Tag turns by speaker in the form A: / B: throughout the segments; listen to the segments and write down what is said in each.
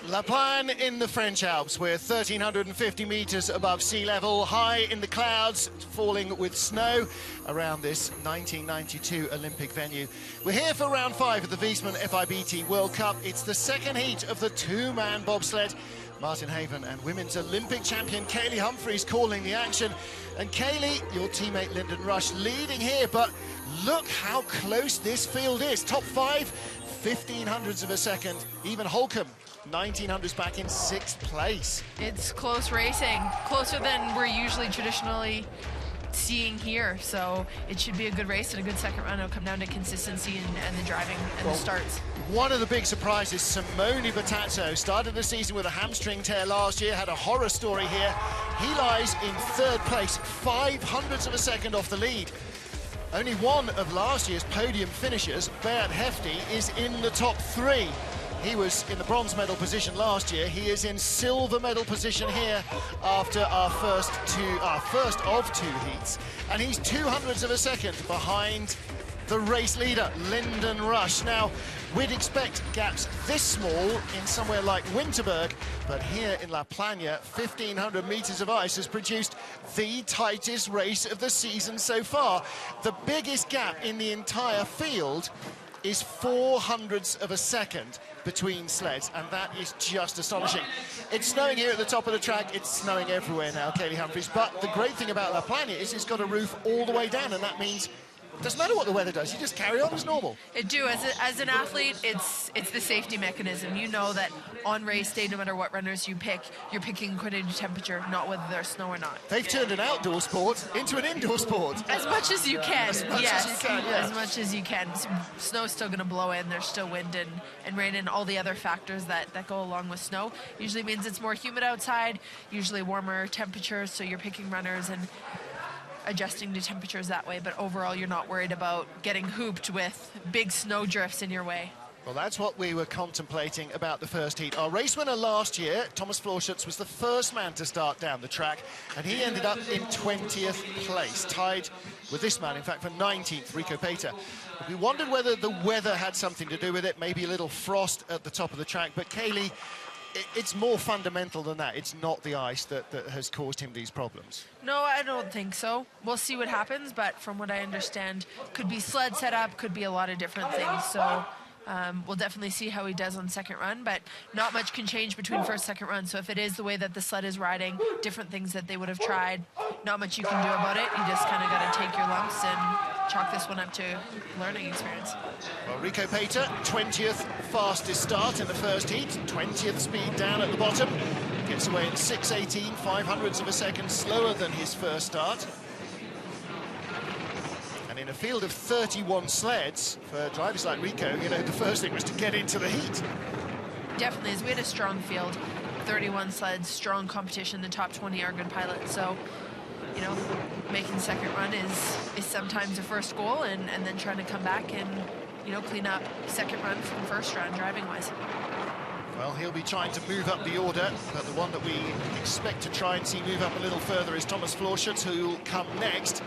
A: La Plagne in the French Alps. We're 1,350 meters above sea level, high in the clouds, falling with snow around this 1992 Olympic venue. We're here for round 5 of the Wiesmann FIBT World Cup. It's the second heat of the two-man bobsled. Martin Haven and women's Olympic champion Kaylee Humphries calling the action. And Kaylee, your teammate Lyndon Rush leading here, but look how close this field is. Top 5, 1/1500ths of a second. Even Holcomb, 1900s back in 6th place.
B: It's close racing, closer than we're usually traditionally seeing here, so it should be a good race and a good second run. It'll come down to consistency and the driving and the starts.
A: One of the big surprises, Simone Bertazzo, started the season with a hamstring tear last year, had a horror story here. He lies in 3rd place, 500ths of a second off the lead. Only one of last year's podium finishers, Bert Hefty, is in the top 3. He was in the bronze medal position last year. He is in silver medal position here after our first of 2 heats. And he's 200ths of a second behind the race leader, Lyndon Rush. Now, we'd expect gaps this small in somewhere like Winterberg, but here in La Plagne, 1,500 meters of ice has produced the tightest race of the season so far. The biggest gap in the entire field is 400ths of a second between sleds, and that is just astonishing. It's snowing here at the top of the track. It's snowing everywhere now, Kaylee Humphries, but the great thing about La Plagne is it's got a roof all the way down, and that means it doesn't matter what the weather does, you just carry on as normal.
B: It do. As an athlete, it's the safety mechanism. You know that on race day, no matter what runners you pick, you're picking according to temperature, not whether there's snow or not.
A: They've turned an outdoor sport into an indoor sport.
B: As much as you can,
A: as much
B: yes.
A: As you can, yeah.
B: As much as you can. Snow's still going to blow in. There's still wind and rain and all the other factors that go along with snow. Usually means it's more humid outside, usually warmer temperatures, so you're picking runners and adjusting to temperatures that way, but overall you're not worried about getting hooped with big snow drifts in your way.
A: Well, that's what we were contemplating about the first heat. Our race winner last year, Thomas Florchütz, was the first man to start down the track, and he ended up in 20th place, tied with this man, in fact, for 19th, Rico Pater. We wondered whether the weather had something to do with it, maybe a little frost at the top of the track, but Kaylee, it's more fundamental than that. It's not the ice that has caused him these problems.
B: No, I don't think so. We'll see what happens, but from what I understand, could be sled setup, could be a lot of different things. So we'll definitely see how he does on second run, but not much can change between first, second run. So if it is the way that the sled is riding, different things that they would have tried, not much you can do about it. You just kind of got to take your lumps and chalk this one up to learning experience.
A: Well, Rico Pater, 20th fastest start in the first heat, 20th speed down at the bottom. Gets away in 6:18, 500ths of a second slower than his first start. And in a field of 31 sleds, for drivers like Rico, you know, the first thing was to get into the heat.
B: Definitely, as we had a strong field, 31 sleds, strong competition, the top 20 are good pilots, so you know, making second run is sometimes a first goal, and then trying to come back and, you know, clean up second run from first run driving-wise.
A: Well, he'll be trying to move up the order, but the one that we expect to try and see move up a little further is Thomas Florchütz, who will come next.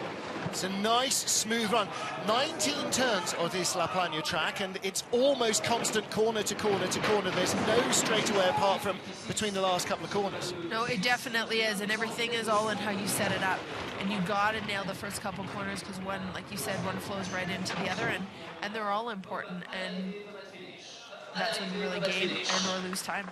A: It's a nice, smooth run. 19 turns of this La Plagne track, and it's almost constant corner to corner to corner. There's no straightaway apart from between the last couple of corners.
B: No, it definitely is, and everything is all in how you set it up. And you got to nail the first couple corners, because one, like you said, one flows right into the other, and they're all important, and that's when you really gain and or lose time.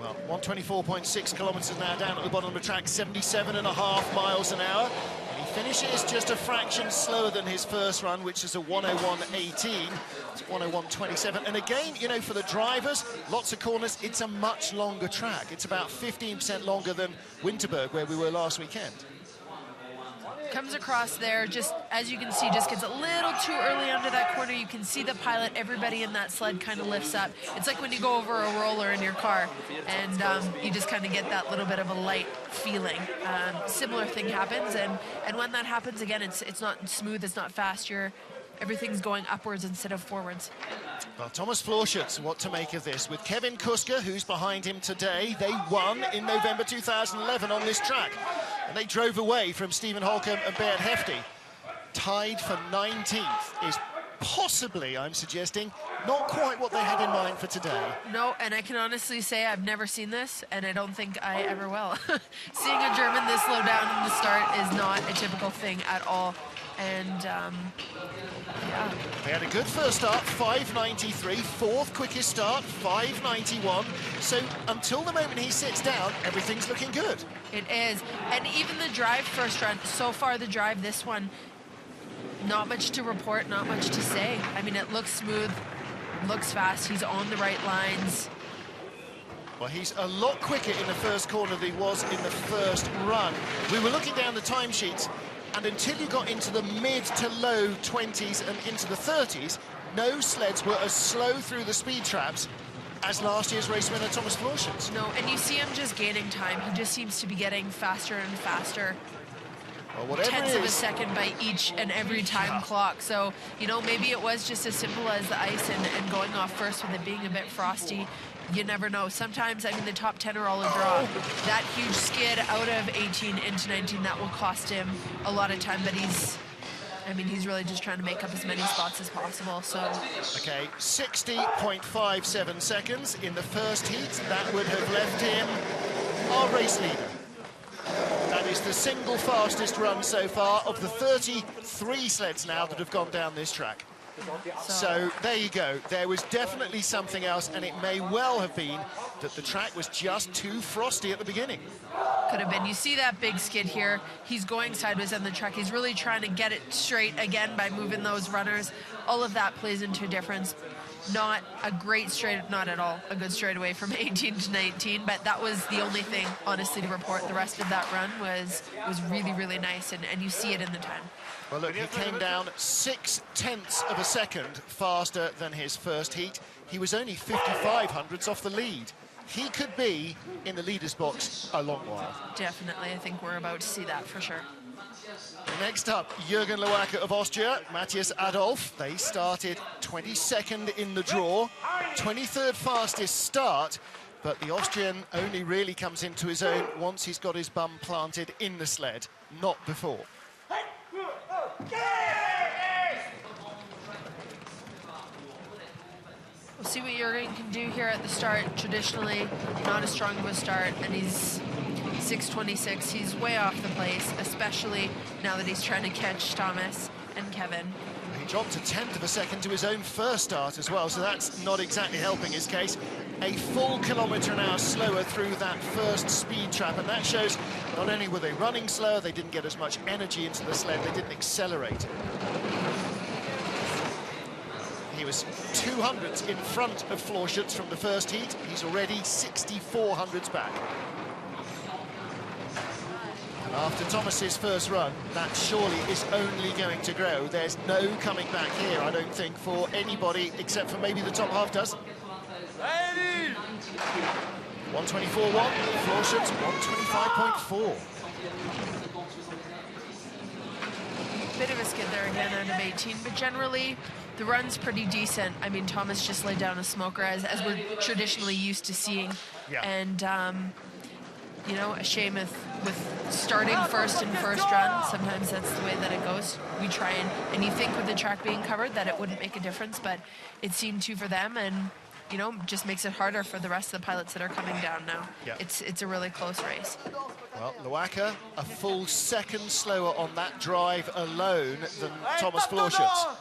A: Well, 124.6 kilometers now down at the bottom of the track, 77.5 miles an hour. And he finishes just a fraction slower than his first run, which is a 101.18. It's 101.27. And again, you know, for the drivers, lots of corners, it's a much longer track. It's about 15% longer than Winterberg, where we were last weekend.
B: Comes across there, just as you can see, just gets a little too early under that corner. You can see the pilot, everybody in that sled kind of lifts up. It's like when you go over a roller in your car and you just kind of get that little bit of a light feeling. Similar thing happens, and when that happens, again, it's not smooth, it's not fast. Everything's going upwards instead of forwards.
A: Well, Thomas Florchütz, what to make of this? With Kevin Kuska, who's behind him today, they won in November 2011 on this track. And they drove away from Stephen Holcomb and Bert Hefty. Tied for 19th is possibly, I'm suggesting, not quite what they had in mind for today.
B: No, and I can honestly say I've never seen this, and I don't think I ever will. Seeing a German this low down in the start is not a typical thing at all. And, yeah.
A: They had a good first start, 5.93, fourth quickest start, 5.91. So until the moment he sits down, everything's looking good.
B: It is. And even the drive first run, so far the drive, this one, not much to report, not much to say. I mean, it looks smooth, looks fast, he's on the right lines.
A: Well, he's a lot quicker in the first corner than he was in the first run. We were looking down the timesheets, and until you got into the mid to low 20s and into the 30s, no sleds were as slow through the speed traps as last year's race winner Thomas Florchütz.
B: No, and you see him just gaining time. He just seems to be getting faster and faster.
A: Well,
B: tenths of a second by each and every time clock. So, you know, maybe it was just as simple as the ice and going off first with it being a bit frosty. You never know. Sometimes, I mean, the top 10 are all a draw. That huge skid out of 18 into 19, that will cost him a lot of time, but he's really just trying to make up as many spots as possible, so.
A: Okay, 60.57 seconds in the first heat. That would have left him our race leader. That is the single fastest run so far of the 33 sleds now that have gone down this track. So there you go. There was definitely something else, and it may well have been that the track was just too frosty at the beginning.
B: Could have been. You see that big skid here. He's going sideways on the track. He's really trying to get it straight again by moving those runners. All of that plays into a difference. Not a great straight, not at all a good straightaway from 18 to 19, but that was the only thing, honestly, to report. The rest of that run was really, really nice, and you see it in the time.
A: Well, look, he came down 0.6 of a second faster than his first heat. He was only 55 off the lead. He could be in the leader's box a long while.
B: Definitely, I think we're about to see that for sure.
A: Next up, Jürgen Loacker of Austria, Matthias Adolf. They started 22nd in the draw, 23rd fastest start, but the Austrian only really comes into his own once he's got his bum planted in the sled, not before.
B: We'll see what Jürgen can do here at the start. Traditionally, not as strong of a start, and he's 6:26. He's way off the place, especially now that he's trying to catch Thomas and Kevin.
A: He dropped 1/10 of a second to his own first start as well, so that's not exactly helping his case. A full kilometre an hour slower through that first speed trap, and that shows not only were they running slower, they didn't get as much energy into the sled, they didn't accelerate. He was 200 in front of Florchütz from the first heat. He's already 6,400 back. And after Thomas's first run, that surely is only going to grow. There's no coming back here, I don't think, for anybody except for maybe the top half dozen. 124.1, Florchütz 125.4.
B: Bit of a skid there again out of 18, but generally the run's pretty decent. I mean, Thomas just laid down a smoker as we're traditionally used to seeing.
A: Yeah.
B: And, you know, a shame with starting first in first run. Sometimes that's the way that it goes. We try and you think with the track being covered that it wouldn't make a difference, but it seemed to for them, and, you know, just makes it harder for the rest of the pilots that are coming down now.
A: Yeah.
B: It's a really close race.
A: Well, Loacker a full second slower on that drive alone than Thomas Florchütz.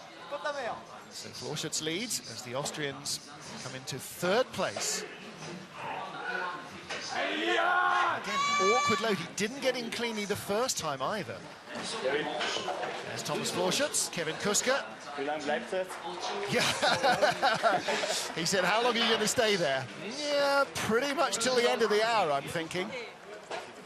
A: So Florchütz leads as the Austrians come into third place. Again, awkward load. He didn't get in cleanly the first time either. There's Thomas Florchütz, Kevin Kuska. Yeah. He said, how long are you going to stay there? Yeah, pretty much till the end of the hour, I'm thinking.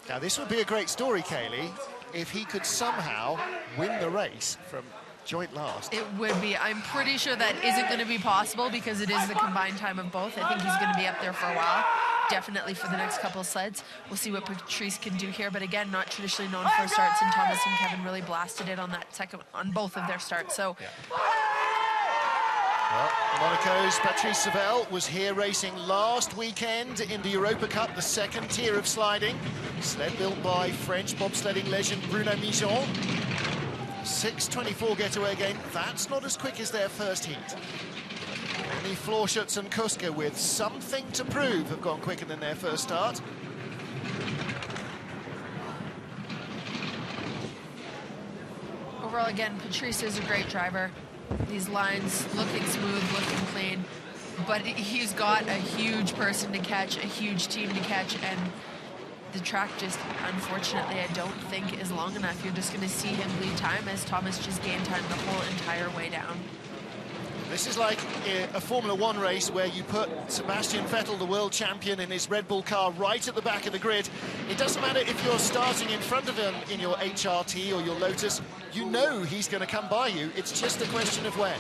A: Now, this would be a great story, Kaylee, if he could somehow win the race from joint last.
B: It would be. I'm pretty sure that isn't going to be possible because it is the combined time of both. I think he's going to be up there for a while, definitely for the next couple of sleds. We'll see what Patrice can do here, but again, not traditionally known for starts, and Thomas and Kevin really blasted it on that second, on both of their starts. So.
A: Yeah. Well, Monaco's Patrice Sauvel was here racing last weekend in the Europa Cup, the second tier of sliding. Sled built by French bobsledding legend Bruno Mijon. 6:24 getaway again. That's not as quick as their first heat. Only Florchütz and Kuska, with something to prove, have gone quicker than their first start.
B: Overall, again, Patrice is a great driver. These lines looking smooth, looking clean, but he's got a huge person to catch, a huge team to catch, and the track just, unfortunately, I don't think is long enough. You're just going to see him bleed time as Thomas just gained time the whole entire way down.
A: This is like a Formula One race where you put Sebastian Vettel, the world champion, in his Red Bull car right at the back of the grid. It doesn't matter if you're starting in front of him in your HRT or your Lotus. You know he's going to come by you. It's just a question of when.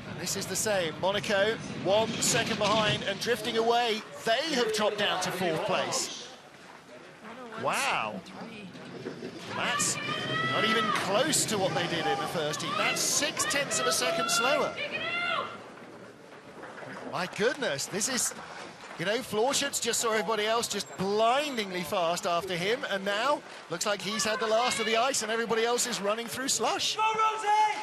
A: And this is the same. Monaco, 1 second behind and drifting away. They have dropped down to 4th place. Wow. That's not even close to what they did in the first heat. That's 0.6 of a second slower. My goodness, this is, you know, Florchütz just saw everybody else just blindingly fast after him, and now looks like he's had the last of the ice and everybody else is running through slush. Go, Rosie!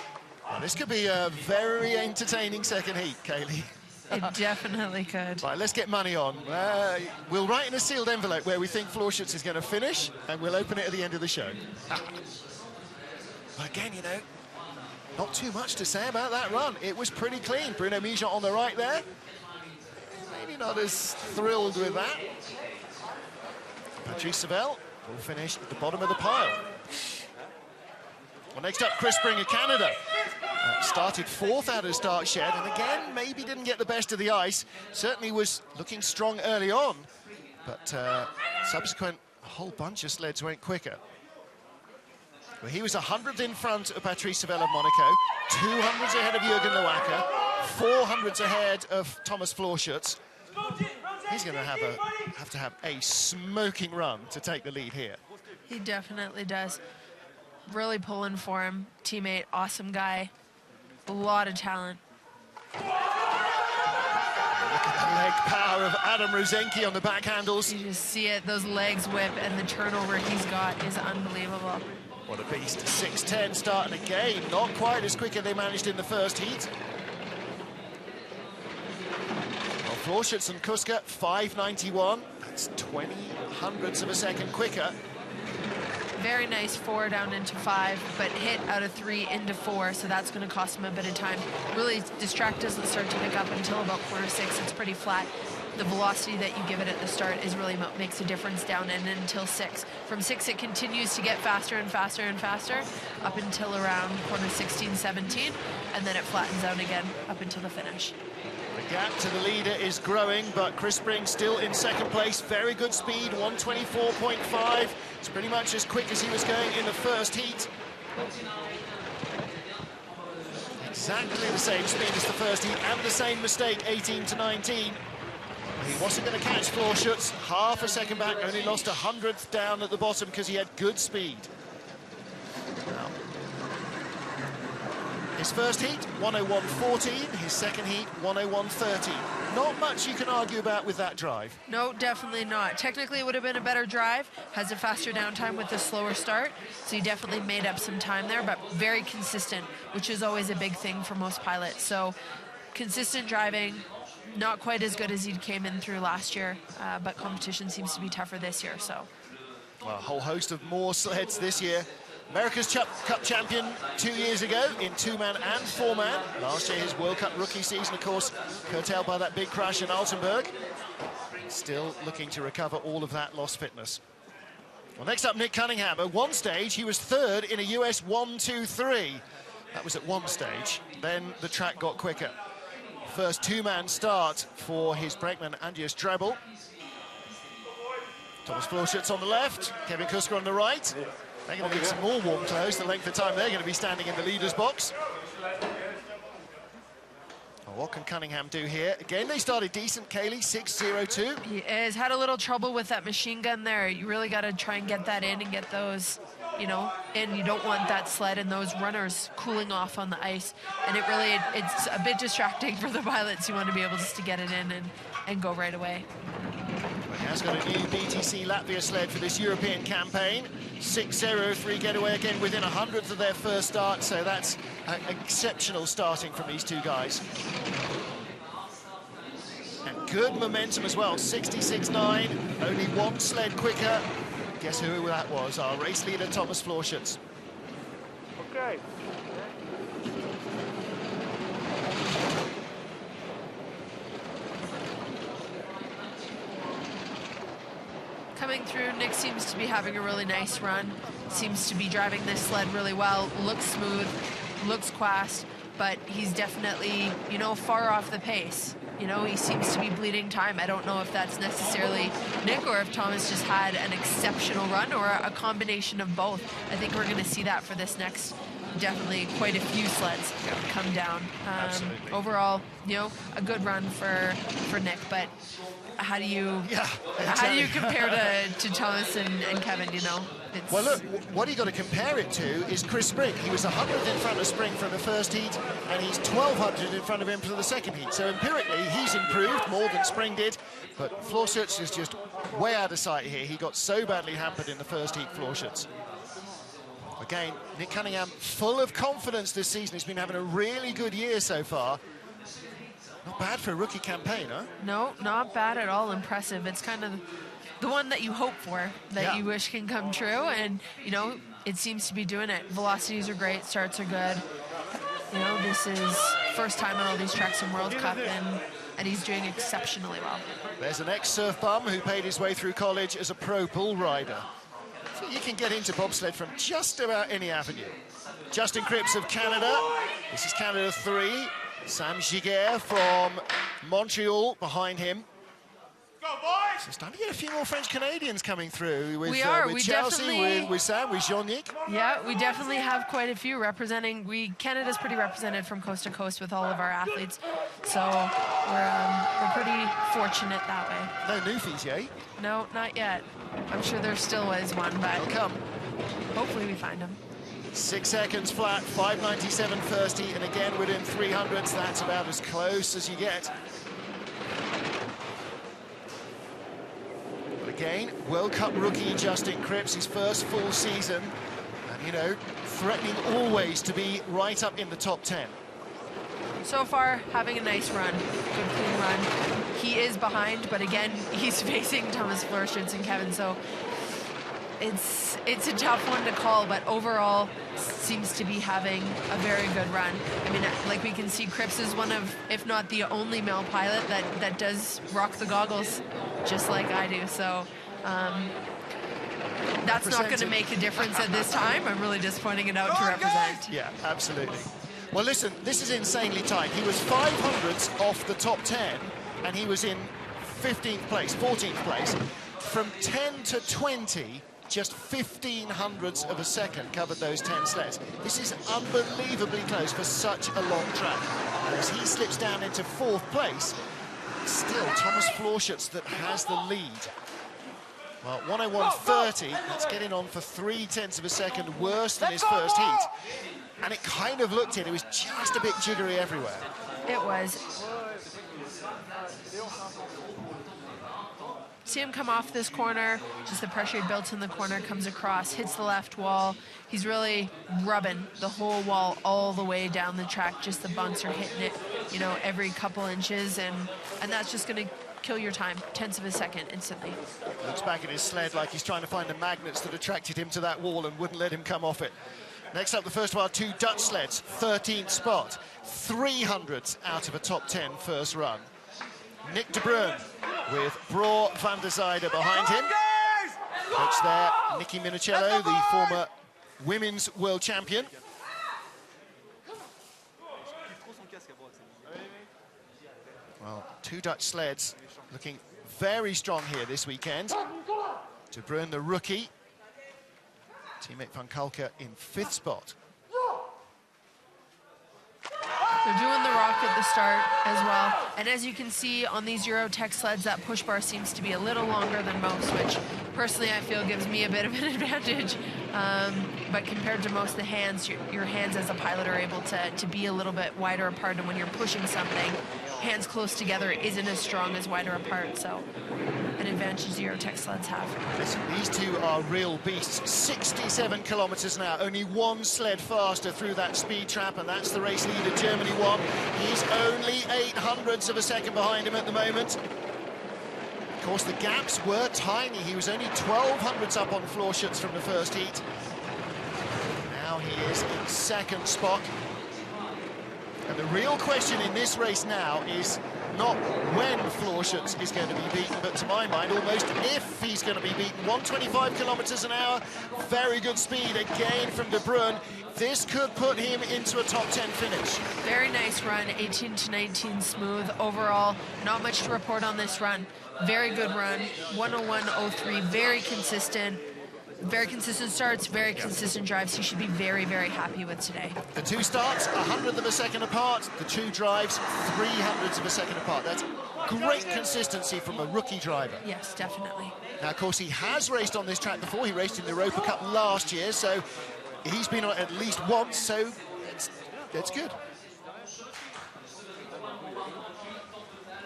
A: Well, this could be a very entertaining second heat, Kaylee.
B: It definitely could.
A: Right, let's get money on. We'll write in a sealed envelope where we think Florchütz is going to finish, and we'll open it at the end of the show. But again, you know, not too much to say about that run. It was pretty clean. Bruno Mijon on the right there. Maybe not as thrilled with that. Patrice Seville will finish at the bottom of the pile. Well, next up, Chris Spring of Canada. Started 4th out of start shed, and again, maybe didn't get the best of the ice. Certainly was looking strong early on, but subsequent, a whole bunch of sleds went quicker. Well, he was 100th in front of Patrice Seville of Monaco, 200s ahead of Jürgen Loacker, 400s ahead of Thomas Florchütz. He's going to have to have a smoking run to take the lead here.
B: He definitely does. Really pulling for him. Teammate, awesome guy. A lot of talent.
A: Look at the leg power of Adam Ruzenki on the back handles.
B: You just see it, those legs whip, and the turnover he's got is unbelievable.
A: What a beast. 6:10 starting again. Not quite as quick as they managed in the first heat. Well, Florchütz and Kuska, 5:91. That's 20 hundredths of a second quicker.
B: Very nice 4 down into 5, but hit out of 3 into 4, so that's going to cost him a bit of time. Really, distract doesn't start to pick up until about corner 6. It's pretty flat. The velocity that you give it at the start is really what makes a difference down and until 6. From 6, it continues to get faster and faster and faster up until around corner 16, 17, and then it flattens out again up until the finish.
A: The gap to the leader is growing, but Chris Spring still in second place. Very good speed, 1:24.5. It's pretty much as quick as he was going in the first heat. Exactly the same speed as the first heat, and the same mistake, 18-19. He wasn't going to catch Florchütz, half a second back, only lost 100th down at the bottom because he had good speed. Now, his first heat, 1:01.14. His second heat, 1:01.30. Not much you can argue about with that drive.
B: No, definitely not. Technically, it would have been a better drive. Has a faster downtime with a slower start. So he definitely made up some time there, but very consistent, which is always a big thing for most pilots. So consistent driving, not quite as good as he came in through last year, but competition seems to be tougher this year. So,
A: well, a whole host of more sleds this year. America's Cup champion 2 years ago in 2-man and 4-man. Last year, his World Cup rookie season, of course, curtailed by that big crash in Altenburg. Still looking to recover all of that lost fitness. Well, next up, Nick Cunningham. At one stage, he was 3rd in a US 1-2-3. That was at one stage. Then the track got quicker. First 2-man start for his brakeman, Andreas Drebel. Thomas Florchütz on the left, Kevin Kuska on the right. They're going to need some more warm clothes, the length of time they're going to be standing in the leader's box. Well, what can Cunningham do here? Again, they started decent, Kaylee, 6:02.
B: he has had a little trouble with that machine gun there. You really got to try and get that in and get those, you know, in. You don't want that sled and those runners cooling off on the ice. And it's a bit distracting for the pilots. You want to be able just to get it in and go right away.
A: He has got a new BTC Latvia sled for this European campaign. 6-0, getaway again within 100th of their first start, so that's exceptional starting from these two guys. And good momentum as well, 66.9, only one sled quicker. Guess who that was? Our race leader, Thomas Florchütz.
C: Okay.
B: Coming through, Nick seems to be having a really nice run. Seems to be driving this sled really well. Looks smooth, looks fast, but he's definitely, you know, far off the pace. You know, he seems to be bleeding time. I don't know if that's necessarily Nick or if Thomas just had an exceptional run or a combination of both. I think we're going to see that for this next, definitely quite a few sleds come down. Overall, you know, a good run for Nick, but how do you how do you compare to Thomas and Kevin, you know?
A: Well, look, what you got to compare it to is Chris Spring. He was 100th in front of Spring from the first heat, and he's 1,200 in front of him for the second heat. So empirically, he's improved more than Spring did, but Florchütz is just way out of sight here. He got so badly hampered in the first heat, Florchütz. Again, Nick Cunningham full of confidence this season. He's been having a really good year so far. Not bad for a rookie campaign, huh?
B: No, not bad at all. Impressive. It's kind of the one that you hope for, that you wish can come true, and, you know, it seems to be doing it. Velocities are great, starts are good. You know, this is first time on all these tracks in World Cup, and he's doing exceptionally well.
A: There's an ex-surf bum who paid his way through college as a pro bull rider. So you can get into bobsled from just about any avenue. Justin Cripps of Canada. This is Canada 3. Sam Giguère from Montreal behind him.
C: Go, boys!
A: So starting to get a few more French Canadians coming through with,
B: We are.
A: with
B: We
A: Chelsea,
B: definitely...
A: with Sam, with Jean-Nic.
B: Yeah, we definitely have quite a few representing. Canada's pretty represented from coast to coast with all of our athletes, so we're pretty fortunate that way.
A: No newfies, yet?
B: No, not yet. I'm sure there still is one, but
A: They'll come.
B: hopefully we find them.
A: 6 seconds flat, 5:97 first heat, and again within 300s. That's about as close as you get. But again, World Cup rookie Justin Cripps, his first full season, and, you know, threatening always to be right up in the top 10.
B: So far, having a nice run, good clean run. He is behind, but again, he's facing Thomas Florchütz and Kevin, so it's a tough one to call, but overall seems to be having a very good run. I mean, like we can see, Cripps is one of, if not the only male pilot that does rock the goggles just like I do, so that's not going to make a difference at this time. I'm really just pointing it out to represent.
A: Yeah, absolutely. Well, listen, this is insanely tight. He was 500ths off the top 10, and he was in 15th place, 14th place. From 10 to 20, just 1/1500ths of a second covered those 10 sleds. This is unbelievably close for such a long track. And as he slips down into 4th place, still Thomas Florchütz that has the lead. Well, 1:01.30, that's getting on for 0.3 of a second worse than his first heat. And it kind of looked it was just a bit jiggery everywhere.
B: It was. See him come off this corner, just the pressure he built in the corner, comes across, hits the left wall. He's really rubbing the whole wall all the way down the track. Just the bunks are hitting it, you know, every couple inches, and that's just going to kill your time, 1/10 of a second instantly.
A: Looks back at his sled like he's trying to find the magnets that attracted him to that wall and wouldn't let him come off it. Next up, the first of our two Dutch sleds, 13th spot, 300ths out of a top 10 first run. Nick de Bruin with Bro van der Zijde behind him. Coach there, Nicky Minicello, the former women's world champion. Well, two Dutch sleds looking very strong here this weekend. De Bruin, the rookie. Teammate Van Kalker in 5th spot.
B: They're doing the rock at the start as well. And as you can see on these Eurotech sleds, that push bar seems to be a little longer than most, which personally I feel gives me a bit of an advantage. But compared to most of the hands, your hands as a pilot are able to be a little bit wider apart, and when you're pushing something, hands close together isn't as strong as wider apart, so an advantage Zero-Tech sleds have.
A: Listen, these two are real beasts. 67 kilometers an hour, only one sled faster through that speed trap, and that's the race leader, Germany won. He's only 800ths of a second behind him at the moment. Of course, the gaps were tiny. He was only 1200ths up on Florchütz from the first heat. Now he is in second spot. And the real question in this race now is not when Florchütz is going to be beaten, but to my mind, almost if he's going to be beaten. 125 kilometers an hour, very good speed again from De Bruyn. This could put him into a top 10 finish.
B: Very nice run, 18 to 19 smooth. Overall, not much to report on this run. Very good run, 101.03, very consistent. Very consistent starts, very consistent drives. He should be very, very happy with today.
A: The two starts, 100th of a second apart. The two drives, 300ths of a second apart. That's great consistency from a rookie driver.
B: Yes, definitely.
A: Now, of course, he has raced on this track before. He raced in the Europa Cup last year, so he's been on it at least once, so it's good.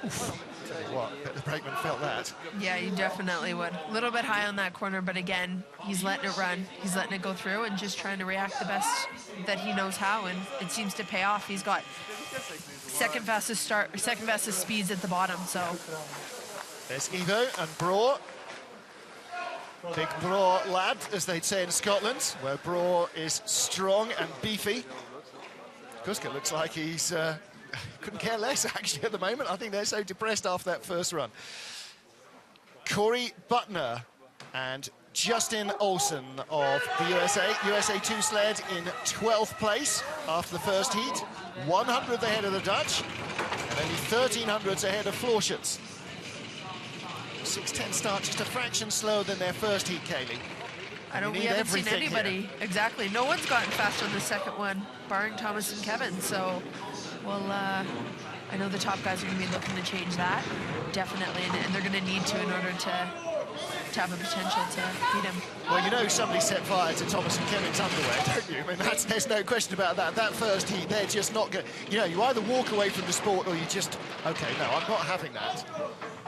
A: Oof. Tell you what, bet the brakeman felt that.
B: Yeah, you definitely would. A little bit high on that corner, but again, he's letting it run. He's letting it go through and just trying to react the best that he knows how, and it seems to pay off. He's got second fastest speeds at the bottom, so.
A: There's Ivo and Bro. Big Bro lad, as they'd say in Scotland, where Bro is strong and beefy. Kuska looks like he's couldn't care less, actually, at the moment. I think they're so depressed after that first run. Corey Butner and Justin Olsen of the USA 2 sled in 12th place after the first heat. 100th ahead of the Dutch, and only 1300ths ahead of Florchütz. 6:10 start, just a fraction slower than their first heat, Kaylee.
B: We haven't seen anybody. Here. Exactly. No one's gotten faster on the second one, barring Thomas and Kevin. So, well, I know the top guys are going to be looking to change that, definitely, and they're going to need to in order to have a potential to beat him.
A: Well, you know somebody set fire to Thomas and Kevin's underwear, don't you? I mean, there's no question about that. That first heat, they're just not good. You know, you either walk away from the sport or you just, okay, no, I'm not having that.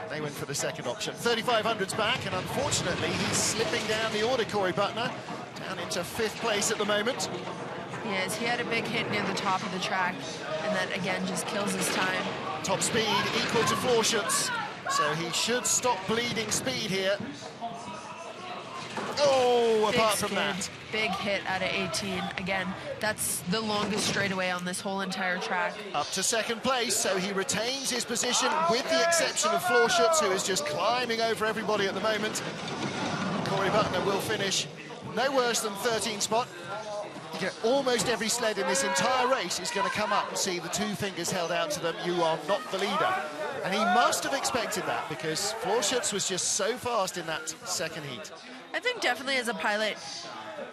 A: They went for the second option. 3500's back, and unfortunately, he's slipping down the order, Corey Butner, down into 5th place at the moment.
B: Yes, he had a big hit near the top of the track, and that, again, just kills his time.
A: Top speed equal to Florchütz, so he should stop bleeding speed here. Oh,
B: big
A: apart
B: skid,
A: from that.
B: Big hit out of 18. Again, that's the longest straightaway on this whole entire track.
A: Up to 2nd place, so he retains his position with the exception of Florchütz, who is just climbing over everybody at the moment. Corey Butner will finish no worse than 13th spot. Almost every sled in this entire race is going to come up and see the two fingers held out to them. You are not the leader. And he must have expected that, because Florchütz was just so fast in that second heat.
B: I think definitely as a pilot,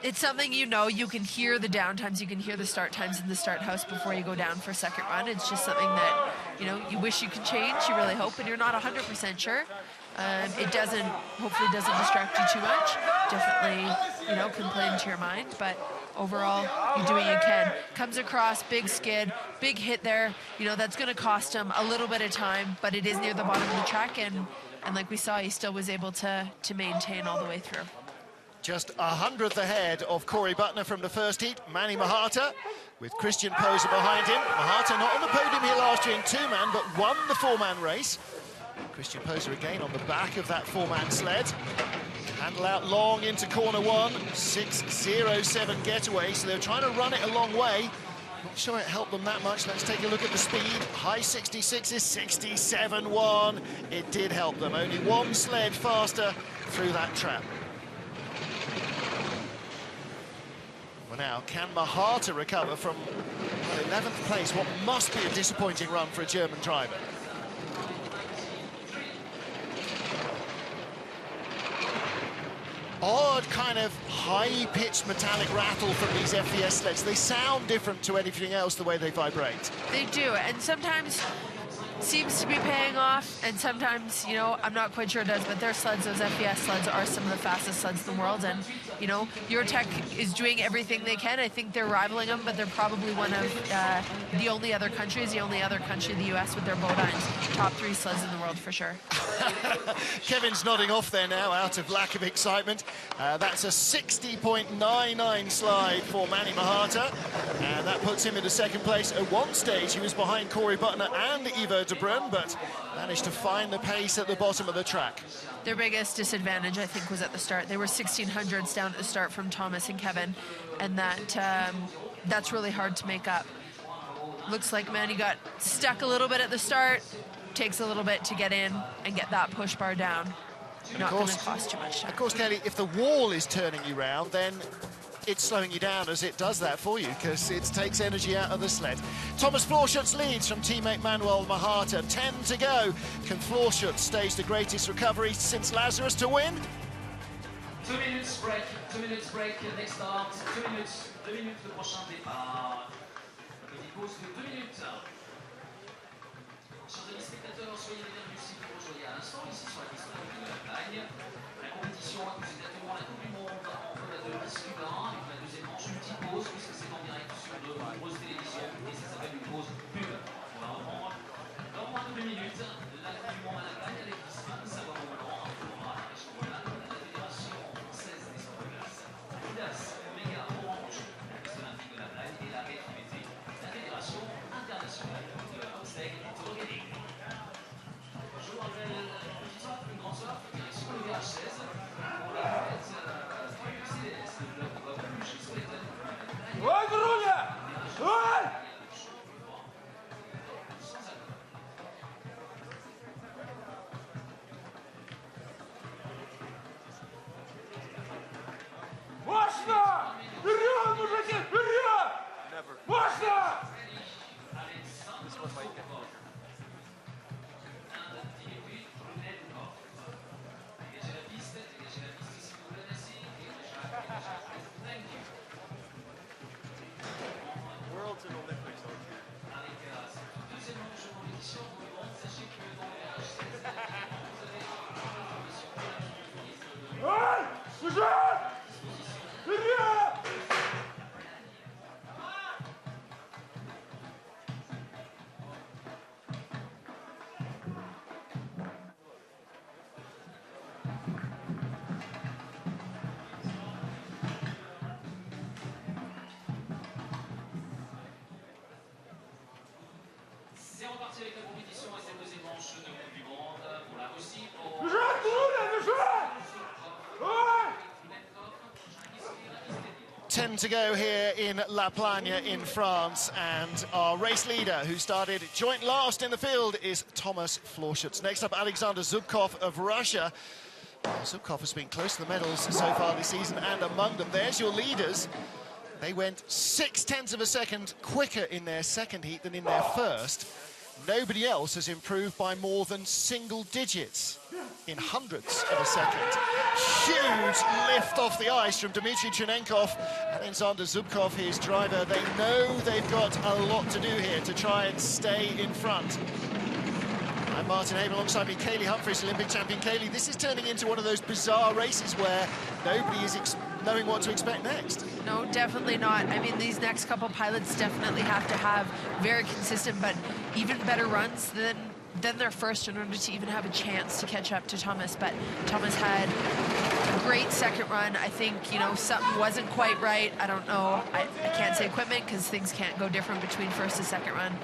B: it's something you know. You can hear the down times, you can hear the start times in the start house before you go down for a second run. It's just something that, you know, you wish you could change, you really hope, and you're not 100% sure. It doesn't, hopefully doesn't distract you too much. Definitely, you know, can play into your mind, but overall, you do what you can. Comes across, big skid, big hit there. You know, that's going to cost him a little bit of time, but it is near the bottom of the track, and like we saw, he still was able to maintain all the way through.
A: Just 100th ahead of Corey Butner from the first heat. Manny Mahata with Christian Poser behind him. Mahata not on the podium here last year in 2-man, but won the 4-man race. Christian Poser again on the back of that 4-man sled. Handle out long into corner 1, 6:07 getaway, so they're trying to run it a long way. Not sure it helped them that much. Let's take a look at the speed. High 66 is 67.1. It did help them. Only one sled faster through that trap. Well, now, can Mahata recover from 11th place? What must be a disappointing run for a German driver. Odd kind of high-pitched metallic rattle from these FVS sleds. They sound different to anything else, the way they vibrate.
B: They do, and sometimes seems to be paying off, and sometimes, you know, I'm not quite sure it does, but their sleds, those FES sleds, are some of the fastest sleds in the world, and, you know, Eurotech is doing everything they can. I think they're rivaling them, but they're probably one of the only other country, the US, with their Bodines, top 3 sleds in the world for sure.
A: Kevin's nodding off there now out of lack of excitement. That's a 60.99 slide for Manny Mahata, and that puts him into second place. At one stage he was behind Corey Butner and Ivo de Bruyne, but managed to find the pace at the bottom of the track.
B: Their biggest disadvantage, I think, was at the start. They were 1600s down at the start from Thomas and Kevin, and that's really hard to make up. Looks like Manny got stuck a little bit at the start. Takes a little bit to get in and get that push bar down. Not going to cost too much time.
A: Of course, Kelly, if the wall is turning you round, then it's slowing you down as it does that for you, because it takes energy out of the sled. Thomas Florchütz leads from teammate Manuel Mahata. 10 to go. Can Florchütz stage the greatest recovery since Lazarus to win?
D: 2 minutes break, 2 minutes break, next start, 2 minutes, 2 minutes le prochain départ. Petite pause de 2 minutes. Chers amis spectateurs, soyez les bienvenus si vous rejoignez à l'instant ici sur la piste de la Plagne. La compétition accuse exactement la Coupe du Monde en volet masculin avec la deuxième manche, une petite pause puisque c'est en direct sur de nombreuses télévisions et ça s'appelle une pause pub. On va reprendre dans moins de 2 minutes la Coupe du Monde à la Plagne avec Isman, savoir au volant, Flora, la Chamberlain, la Fédération française des sports de glace, Adidas, Omega, Orange, la piste olympique de la Plagne et la FFT, la Fédération internationale de la Bobsleigh et de l'Organisation. Je vous rappelle une grande soif, direction le VH16 pour la fête du CDS, le club de Bob chez Soletten.
C: Ouais, Grouille! Ouais! Можно! Вперед, мужики, вперед! Можно!
E: World's and Olympics are here.
C: Ой! Бежать! Вперед!
D: C'est reparti avec la compétition et cette deuxième manche de Coupe du Monde pour la Russie. Pour...
C: Бежать, Гrouille, бежать! Ой!
A: 10 to go here in La Plagne in France, and our race leader, who started joint last in the field, is Thomas Florchütz. Next up, Alexander Zubkov of Russia. Zubkov has been close to the medals so far this season, and among them, there's your leaders. They went 0.6 of a second quicker in their second heat than in their first. Nobody else has improved by more than single digits, in hundredths of a second. Huge lift off the ice from Dmitry Chenenkov. Alexander Zubkov, his driver, they know they've got a lot to do here to try and stay in front. I'm Martin Haber, alongside me, Kaylee Humphries, Olympic champion. Kaylee, this is turning into one of those bizarre races where nobody is knowing what to expect next.
B: No, definitely not. I mean, these next couple pilots definitely have to have very consistent but even better runs than their first in order to even have a chance to catch up to Thomas. But Thomas had a great second run. I think, you know, something wasn't quite right. I don't know. I can't say equipment because things can't go different between first and second run.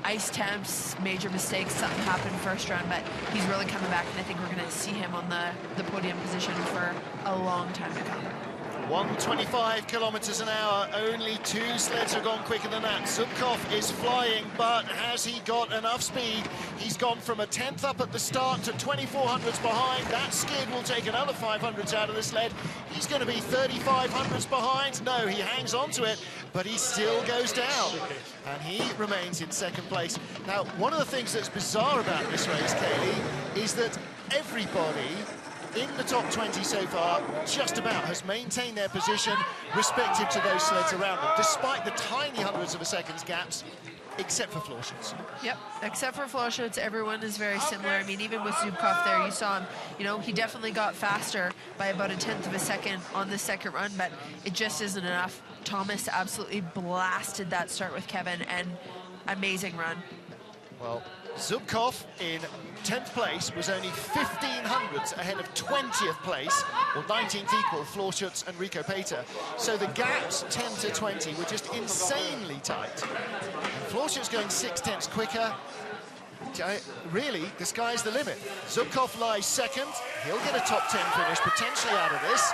B: Ice temps, major mistakes, something happened first run, but he's really coming back, and I think we're going to see him on the podium position for a long time to come.
A: 125 kilometers an hour, only 2 sleds have gone quicker than that. Zubkov is flying, but has he got enough speed? He's gone from a 10th up at the start to 2400s behind. That skid will take another 500s out of the sled. He's going to be 3500s behind. No, he hangs on to it, but he still goes down, and he remains in second place. Now, one of the things that's bizarre about this race, Kaylee, is that everybody in the top 20 so far just about has maintained their position respective to those sleds around them, despite the tiny hundreds of a second's gaps. except for Florchütz.
B: Yep, except for Florchütz, everyone is very similar. I mean, even with Zubkov there, you saw him, you know, he definitely got faster by about 1/10 of a second on the second run, but it just isn't enough. Thomas absolutely blasted that start with Kevin, and amazing run.
A: Well, Zubkov in 10th place was only 1500ths ahead of 20th place, or 19th equal, Florchütz and Rico Pater. So the gaps 10 to 20 were just insanely tight. And Florchütz going 6/10 quicker. Really, the sky's the limit. Zubkov lies second. He'll get a top 10 finish, potentially out of this.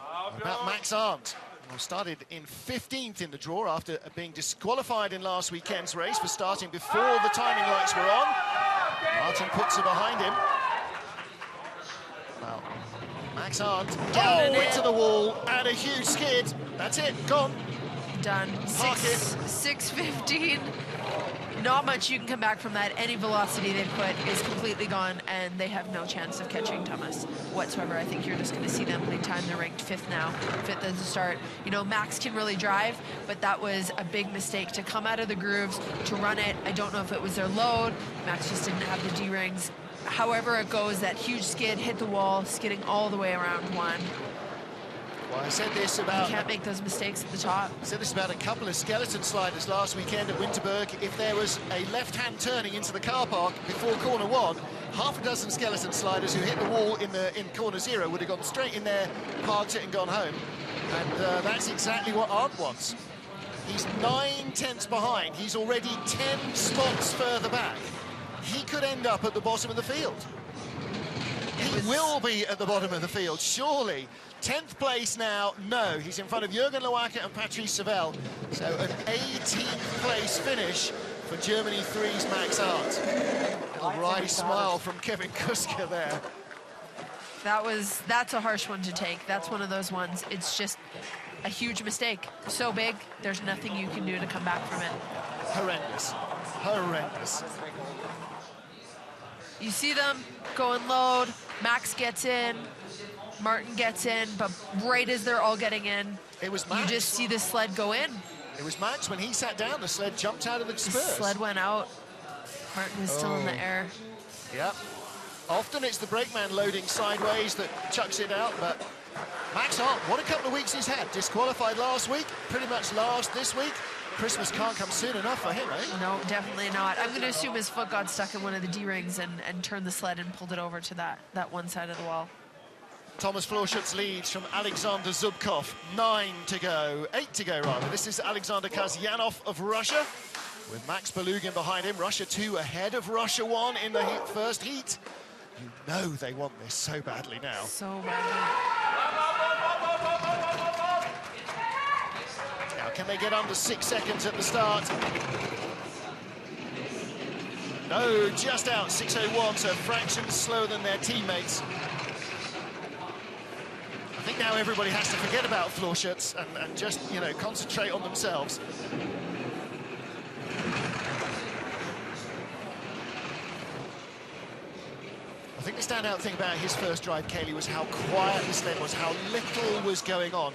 A: What about Max Arndt? Well, started in 15th in the draw after being disqualified in last weekend's race for starting before the timing lights were on. Martin puts it behind him. Well, Max Arndt, into the wall and a huge skid. That's it, gone.
B: Done.
A: Park it.
B: 6:15. Not much you can come back from that. Any velocity they put is completely gone, and they have no chance of catching Thomas whatsoever. I think you're just going to see them lead time. They're ranked 5th now, 5th as a start. You know, Max can really drive, but that was a big mistake to come out of the grooves, to run it. I don't know if it was their load. Max just didn't have the D-rings. However it goes, that huge skid hit the wall, skidding all the way around one.
A: Well, I said this about...
B: You can't make those mistakes at the top.
A: I said this about a couple of skeleton sliders last weekend at Winterberg. If there was a left-hand turning into the car park before corner 1, half a dozen skeleton sliders who hit the wall in corner 0 would have gone straight in there, parked it and gone home. And that's exactly what Arndt wants. He's 9/10 behind. He's already 10 spots further back. He could end up at the bottom of the field. He will be at the bottom of the field, surely. 10th place now, no. He's in front of Jürgen Lowacke and Patrice Savelle. So an 18th place finish for Germany 3's Max Arndt. A wry smile from Kevin Kuska there.
B: That's a harsh one to take. That's one of those ones. It's just a huge mistake. So big, there's nothing you can do to come back from it.
A: Horrendous. Horrendous.
B: You see them going load. Max gets in. Martin gets in, but right as they're all getting in,
A: it was Max.
B: You just see the sled go in.
A: It was Max. When he sat down, the sled jumped out of the spurs.
B: The sled went out. Martin was still in the air.
A: Yeah. Often it's the brakeman loading sideways that chucks it out, but Max Arndt, what a couple of weeks he's had. Disqualified last week, pretty much last this week. Christmas can't come soon enough for him, eh?
B: No, definitely not. I'm going to assume his foot got stuck in one of the D-rings and turned the sled and pulled it over to that one side of the wall.
A: Thomas Florchütz leads from Alexander Zubkov. 8 to go, rather. This is Alexander Kasyanov of Russia, with Max Belugin behind him. Russia 2 ahead of Russia 1 in the first heat. You know they want this so badly now.
B: So badly.
A: Now, can they get under 6 seconds at the start? No, just out, 6:01, so a fraction slower than their teammates. I think now everybody has to forget about Florchütz and just, you know, concentrate on themselves. I think the standout thing about his first drive, Kaylee, was how quiet the sled was, how little was going on.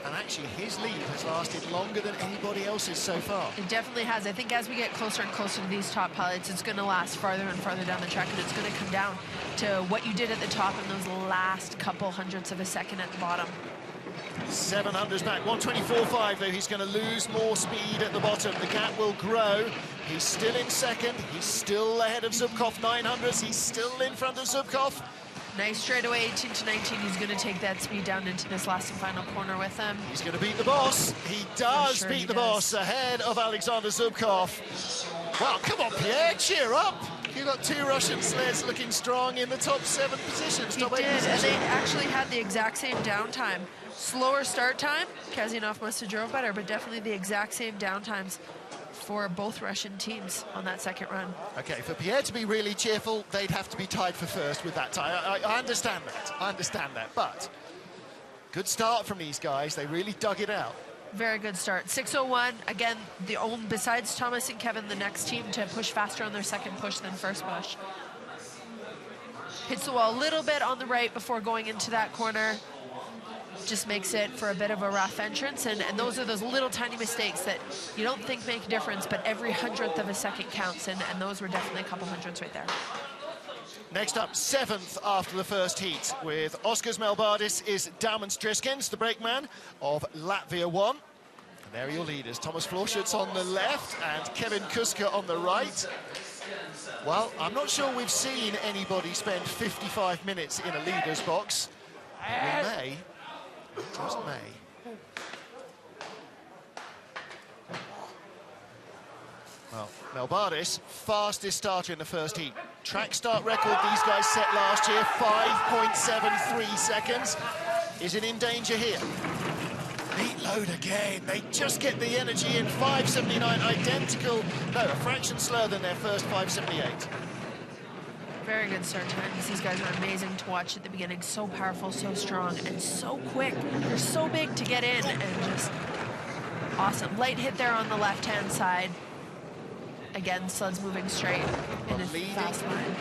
A: And actually, his lead has lasted longer than anybody else's so far.
B: It definitely has. I think as we get closer and closer to these top pilots, it's going to last farther and farther down the track, and it's going to come down to what you did at the top in those last couple hundredths of a second at the bottom.
A: 700s back, 124.5 though. He's going to lose more speed at the bottom. The gap will grow. He's still in second. He's still ahead of Zubkov. 900s. He's still in front of Zubkov.
B: Nice straightaway, 18 to 19. He's going to take that speed down into this last and final corner with him.
A: He's going to beat the boss. He does beat the boss ahead of Alexander Zubkov. Well, come on, Pierre, cheer up. You've got 2 Russian sleds looking strong in the top 7 positions.
B: He did, and they actually had the exact same downtime. Slower start time. Kasyanov must have drove better, but definitely the exact same downtimes for both Russian teams on that second run.
A: Okay, for Pierre to be really cheerful, they'd have to be tied for first with that tie. I understand that. I understand that, but good start from these guys. They really dug it out.
B: Very good start. 6:01, again, besides Thomas and Kevin, the next team to push faster on their second push than first push. Hits the wall a little bit on the right before going into that corner. just makes it for a bit of a rough entrance, and those are those little tiny mistakes that you don't think make a difference, but every 100th of a second counts, and those were definitely a couple hundredths right there.
A: Next up, 7th after the first heat with Oskars Melbardis is Daumann Striskens, the brakeman of Latvia 1. And there are your leaders, Thomas Florchütz on the left and Kevin Kuska on the right. Well, I'm not sure we've seen anybody spend 55 minutes in a leader's box. We may, just may. Well, Melbardis, fastest starter in the first heat. Track start record these guys set last year, 5.73 seconds. Is it in danger here? Meat load again. They just get the energy in, 5.79, identical, no, a fraction slower than their first 5.78.
B: Very good start times. These guys are amazing to watch at the beginning. So powerful, so strong, and so quick. They're so big to get in, and just awesome. Light hit there on the left-hand side. Again, sleds moving straight in a fast line.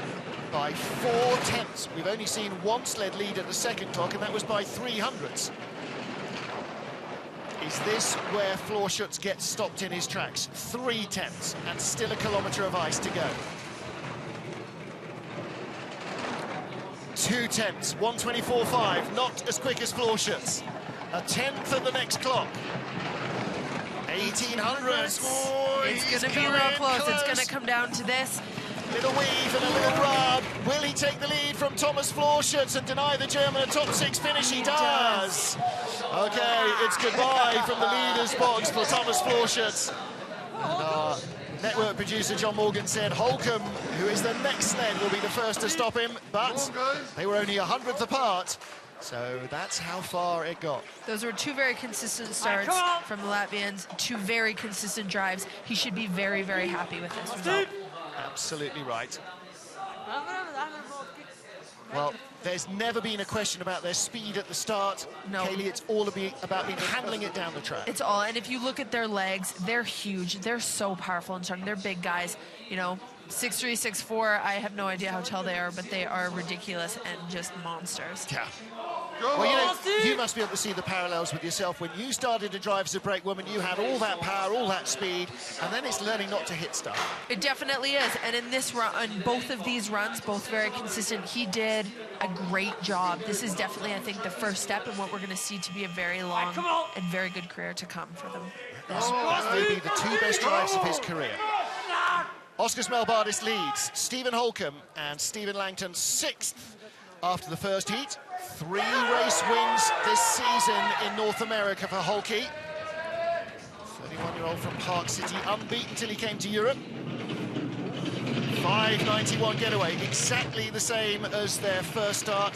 A: By 4/10. We've only seen one sled lead at the second clock, and that was by 300ths. Is this where Florchütz gets stopped in his tracks? 3/10, and still a kilometre of ice to go. 2/10, 1:24.5, not as quick as Florchütz. A 10th at the next clock. 1800s. Oh,
B: it's going to be real close. It's going to come down to this.
A: Little weave and a little grab. Will he take the lead from Thomas Florchütz and deny the German a top 6 finish? He does. Okay, it's goodbye from the leader's box for Thomas Florchütz. And our network producer John Morgan said Holcomb, who is the next sled, will be the first to stop him, but they were only 100th apart. So that's how far it got.
B: Those were two very consistent starts from the Latvians, two very consistent drives. He should be very, very happy with this result.
A: Absolutely right. Well, there's never been a question about their speed at the start.
B: No.
A: Kaylee, it's all about handling it down the track.
B: It's all, and if you look at their legs, they're huge. They're so powerful and strong. They're big guys, you know, 6'3", 6'4". I have no idea how tall they are, but they are ridiculous and just monsters.
A: Yeah. Well, you know, you must be able to see the parallels with yourself. When you started to drive as a brake woman, you had all that power, all that speed, and then it's learning not to hit stuff.
B: It definitely is, and in this run, on both of these runs, both very consistent, he did a great job. This is definitely, I think, the first step in what we're going to see to be a very long and very good career to come for them.
A: This may be the two best drives of his career. Oskars Melbardis leads, Stephen Holcomb and Stephen Langton 6th after the first heat. 3 race wins this season in North America for Holkey. 31-year-old from Park City, unbeaten till he came to Europe. 5.91 getaway, exactly the same as their first start.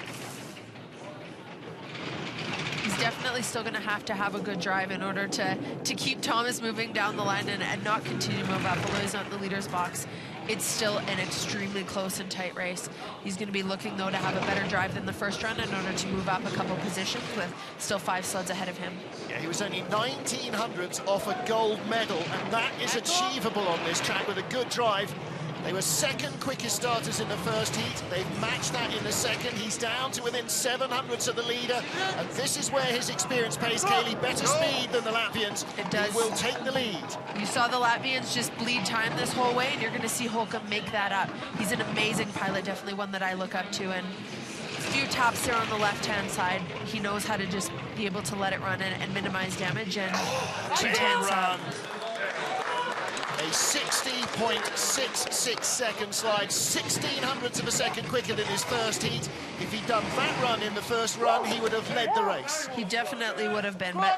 B: He's definitely still going to have a good drive in order to keep Thomas moving down the line and not continue to move up, although he's not in the leader's box. It's still an extremely close and tight race. He's going to be looking, though, to have a better drive than the first run in order to move up a couple positions with still 5 sleds ahead of him.
A: Yeah, he was only 1900ths off a gold medal, and that is achievable on this track with a good drive. They were second quickest starters in the first heat. They've matched that in the second. He's down to within 700ths of the leader, and this is where his experience pays Kaylee. Better speed than the Latvians.
B: It does.
A: He will take the lead.
B: You saw the Latvians just bleed time this whole way, and you're going to see Holcomb make that up. He's an amazing pilot, definitely one that I look up to, and a few taps there on the left-hand side. He knows how to just be able to let it run and minimize damage, and 2/10 run.
A: A 60.66 second slide, 1600ths of a second quicker than his first heat. If he'd done that run in the first run, he would have led the race.
B: He definitely would have been, but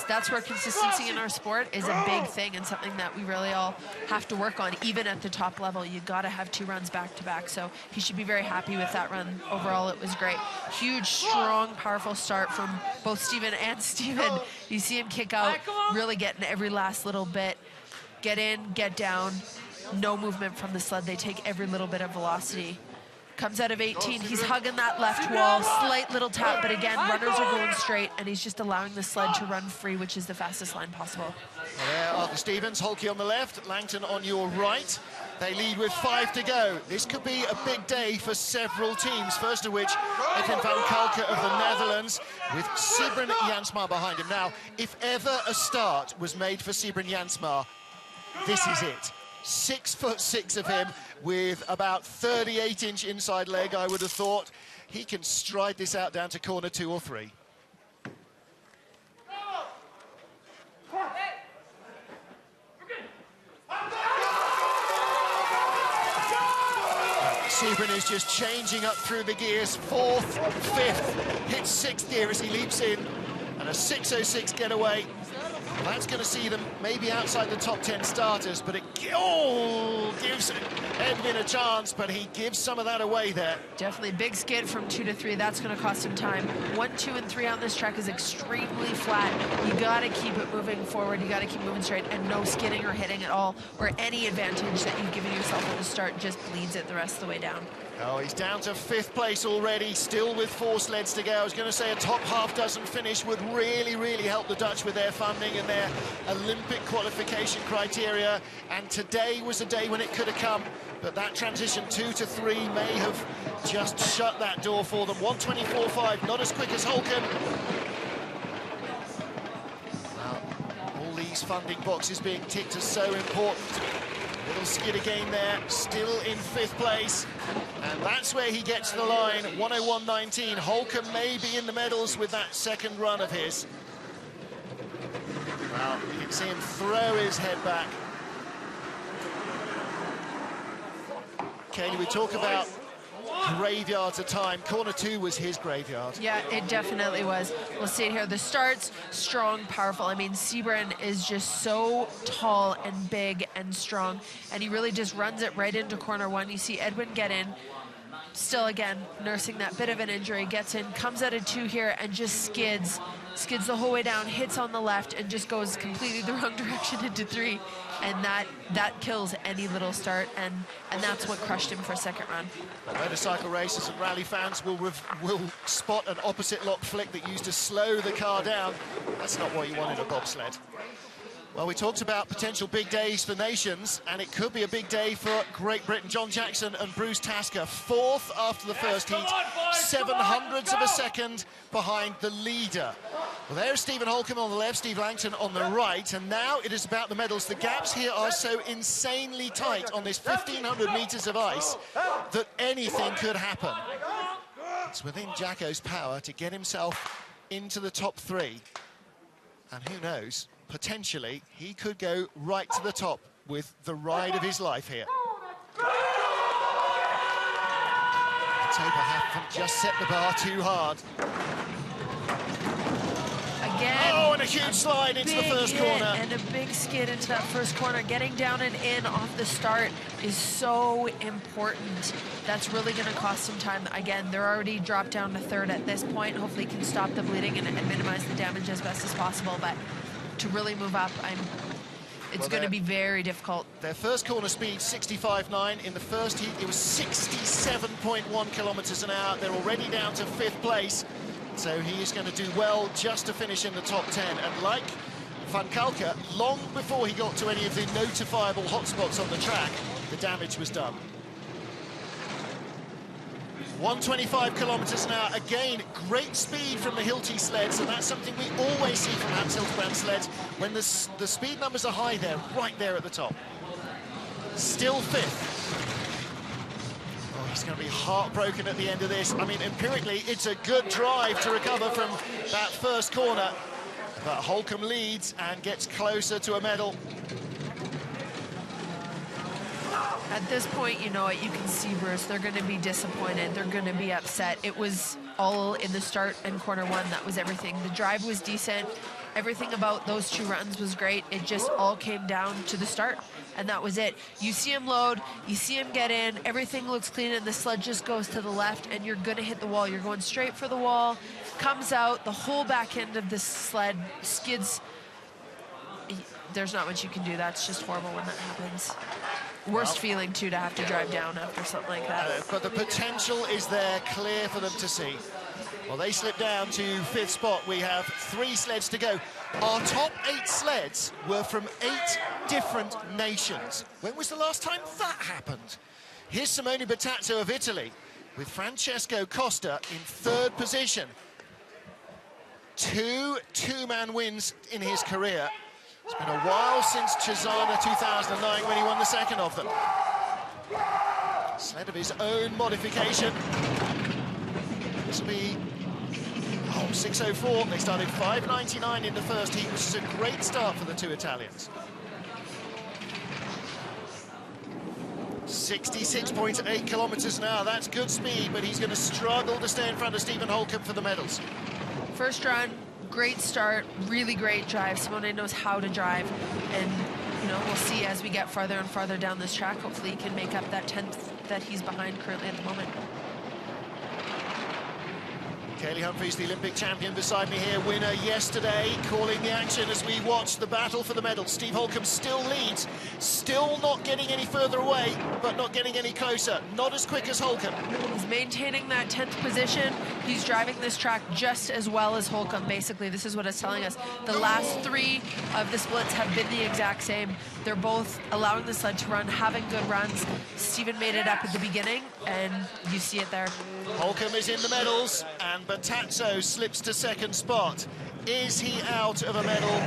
B: that's where consistency in our sport is a big thing and something that we really all have to work on. Even at the top level, you got to have 2 runs back-to-back, so he should be very happy with that run. Overall, it was great. Huge, strong, powerful start from both Stephen and Stephen. You see him kick out, really getting every last little bit. Get in, get down, no movement from the sled. They take every little bit of velocity. Comes out of 18, he's hugging that left wall, slight little tap, but again, runners are going straight, and he's just allowing the sled to run free, which is the fastest line possible.
A: Well, there are the Stevens, Holke on the left, Langton on your right. They lead with 5 to go. This could be a big day for several teams, first of which, Edwin van Kalker of the Netherlands, with Sybren Jansma behind him. Now, if ever a start was made for Sybren Jansma, this is it. 6'6" of him with about 38-inch inside leg, I would have thought. He can stride this out down to corner 2 or 3. Sybren is just changing up through the gears, 4th, 5th, hits 6th gear as he leaps in, and a 6:06 getaway. That's going to see them maybe outside the top 10 starters, but it gives Edwin a chance, but he gives some of that away there.
B: Definitely big skid from 2 to 3. That's going to cost him time. 1, 2, and 3 on this track is extremely flat. You got to keep it moving forward. You got to keep moving straight, and no skidding or hitting at all, or any advantage that you've given yourself at the start just bleeds it the rest of the way down.
A: Oh, he's down to 5th place already, still with 4 sleds to go. I was going to say a top half dozen finish would really, really help the Dutch with their funding and their Olympic qualification criteria. And today was a day when it could have come, but that transition 2 to 3 may have just shut that door for them. 1:24.5, not as quick as Holcomb. Now, all these funding boxes being ticked are so important. Little skid again there, still in 5th place. And that's where he gets to the line, 1:01.19. Holcomb may be in the medals with that second run of his. Well, you can see him throw his head back. Kaylee, we talk about graveyards of time. Corner 2 was his graveyard.
B: Yeah, it definitely was. We'll see it here. The start's strong, powerful. I mean, Sybren is just so tall and big and strong, and he really just runs it right into corner 1. You see Edwin get in, still again nursing that bit of an injury, gets in, comes out of 2 here and just skids the whole way down, hits on the left, and just goes completely the wrong direction into 3. And that kills any little start, and that's what crushed him for second run.
A: Motorcycle racers and rally fans will spot an opposite lock flick that used to slow the car down. That's not what you want in a bobsled. Well, we talked about potential big days for nations, and it could be a big day for Great Britain. John Jackson and Bruce Tasker, 4th after the first heat, 700ths of a second behind the leader. Well, there's Stephen Holcomb on the left, Steve Langton on the right, and now it is about the medals. The gaps here are so insanely tight on this 1,500 meters of ice that anything could happen. It's within Jacko's power to get himself into the top 3, and who knows, potentially he could go right to the top with the ride of his life here. Let's hope I haven't just set the bar too hard.
B: Again,
A: oh, and a huge slide into the first corner.
B: And a big skid into that first corner. Getting down and in off the start is so important. That's really going to cost some time. Again, they're already dropped down to 3rd at this point. Hopefully can stop the bleeding and minimize the damage as best as possible. But to really move up, it's going to be very difficult.
A: Their first corner speed, 65.9. In the first heat, it was 67.1 kilometers an hour. They're already down to 5th place. So he is going to do well just to finish in the top 10. And like Van Kalker, long before he got to any of the notifiable hotspots on the track, the damage was done. 125 kilometers an hour. Again, great speed from the Hilti sleds, and that's something we always see from Hans Hildebrand sleds. When the speed numbers are high, they're right there at the top. Still 5th. Oh, he's going to be heartbroken at the end of this. I mean, empirically, it's a good drive to recover from that first corner. But Holcomb leads and gets closer to a medal.
B: At this point, you know what, you can see, Bruce, they're going to be disappointed. They're going to be upset. It was all in the start and corner 1. That was everything. The drive was decent. Everything about those 2 runs was great. It just all came down to the start, and that was it. You see him load, you see him get in, everything looks clean, and the sled just goes to the left, and you're going to hit the wall. You're going straight for the wall, comes out, the whole back end of the sled skids. There's not much you can do. That's just horrible when that happens. Worst feeling, too, to have to drive down after something like that.
A: But the potential is there, clear for them to see. Well, they slipped down to 5th spot. We have 3 sleds to go. Our top 8 sleds were from 8 different nations. When was the last time that happened? Here's Simone Battazzo of Italy, with Francesco Costa in 3rd position. 2 two-man wins in his career. It's been a while since Cesana 2009 when he won the 2nd of them. Sled of his own modification. This will be 6:04. They started 5:99 in the first heat, which is a great start for the 2 Italians. 66.8 kilometers an hour. That's good speed, but he's going to struggle to stay in front of Stephen Holcomb for the medals.
B: First run, great start, really great drive. Simone knows how to drive, and you know, we'll see as we get farther and farther down this track. Hopefully he can make up that 10th that he's behind currently at the moment.
A: Kaylee Humphries, the Olympic champion beside me here, winner yesterday, calling the action as we watch the battle for the medal. Steve Holcomb still leads, still not getting any further away, but not getting any closer. Not as quick as Holcomb.
B: He's maintaining that 10th position. He's driving this track just as well as Holcomb, basically. This is what it's telling us. The last 3 of the splits have been the exact same. They're both allowing the sled to run, having good runs. Steven made it up at the beginning, and you see it there.
A: Holcomb is in the medals, and Battazzo slips to 2nd spot. Is he out of a medal?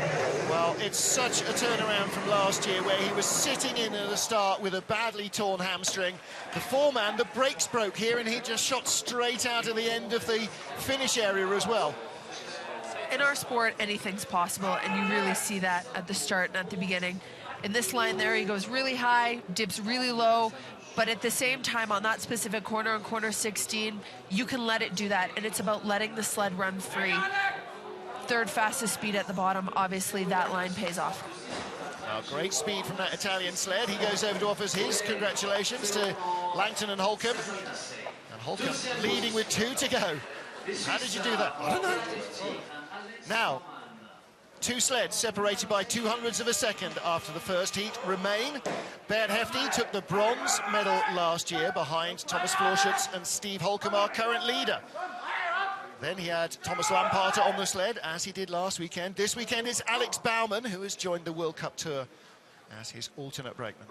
A: Well, it's such a turnaround from last year, where he was sitting in at the start with a badly torn hamstring. The 4-man, the brakes broke here, and he just shot straight out of the end of the finish area as well.
B: In our sport, anything's possible, and you really see that at the start and at the beginning. In this line there, he goes really high, dips really low, but at the same time, on that specific corner, on corner 16, you can let it do that, and it's about letting the sled run free. 3rd fastest speed at the bottom, obviously that line pays off.
A: Great speed from that Italian sled. He goes over to offers his congratulations to Langton and Holcomb. And Holcomb leading with 2 to go. How did you do that? I don't know. Now, 2 sleds separated by 0.02 of a second after the first heat remain. Bert Hefty took the bronze medal last year behind Thomas Florchütz and Steve Holcomb, our current leader. Then he had Thomas Lamparter on the sled, as he did last weekend. This weekend it's Alex Baumann, who has joined the World Cup Tour as his alternate brakeman.